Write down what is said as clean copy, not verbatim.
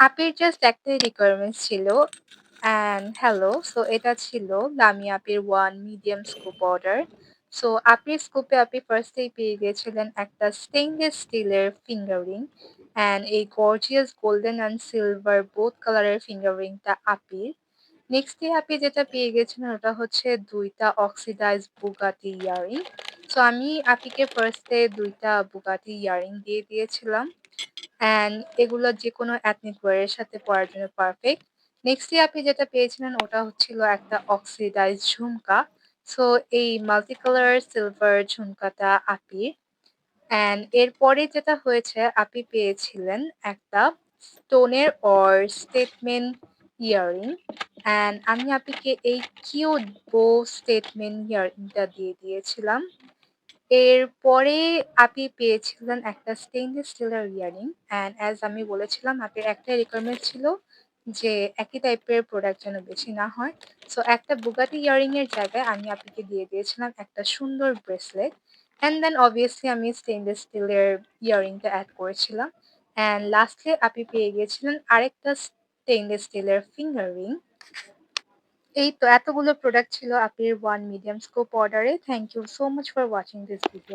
আপির just একটাই requirements ছিল and hello. So এটা ছিল লামি আপির 1 মিডিয়াম স্কুপ অর্ডার। সো আপির স্কুপে আপনি ফার্স্টেই পেয়ে গিয়েছিলেন একটা স্টেইনলেস স্টিলের ফিঙ্গার রিং অ্যান্ড এই gorgeous golden and silver both কালারের ফিঙ্গার রিংটা আপির। নেক্সট ডে আপনি যেটা পেয়ে গেছিলেন ওটা হচ্ছে ২ টা অক্সিডাইজড বুগাটি ইয়ারিং। সো আমি আপিকে ফার্স্টে ২ টা বুগাটি ইয়ারিং দিয়ে দিয়েছিলাম। অ্যান্ড এগুলো যেকোনো এথনিক ওয়্যার এর সাথে পরার জন্য পারফেক্ট। নেক্সট ডে আপনি যেটা পেয়েছিলেন ওটা হচ্ছিল একটা অক্সিডাইজড ঝুমকা। সো এই মাল্টি কালার সিলভার ঝুমকাটা আপির। অ্যান্ড এরপরে যেটা হয়েছে আপনি পেয়েছিলেন একটা স্টোনের অর স্টেটমেন্ট ইয়ারিং। অ্যান্ড আমি আপনাকে এই কিউট বো স্টেটমেন্ট ইয়ারিংটা দিয়ে দিয়েছিলাম। এরপরে আপনি পেয়েছিলেন একটা স্টেইনলেস স্টিলের ইয়ারিং অ্যান্ড অ্যাজ আমি বলেছিলাম আপনার একটাই রিকোয়ারমেন্ট ছিল যে একই টাইপের প্রোডাক্ট যেন বেশি না হয়। সো একটা বুগাটি ইয়ারিং এর জায়গায় আমি আপনাকে দিয়ে দিয়েছিলাম একটা সুন্দর ব্রেসলেট অ্যান্ড দেন অবভিয়াসলি আমি স্টেইনলেস স্টিলের ইয়ারিংটা অ্যাড করেছিলাম অ্যান্ড লাস্টলি আপনি পেয়ে গিয়েছিলেন আরেকটা স্টেইনলেস স্টিলের ফিঙ্গার রিং। এই তো এতগুলো প্রোডাক্ট ছিল আপনার 1 মিডিয়াম স্কোপ অর্ডারে। Thank you so much for watching this video.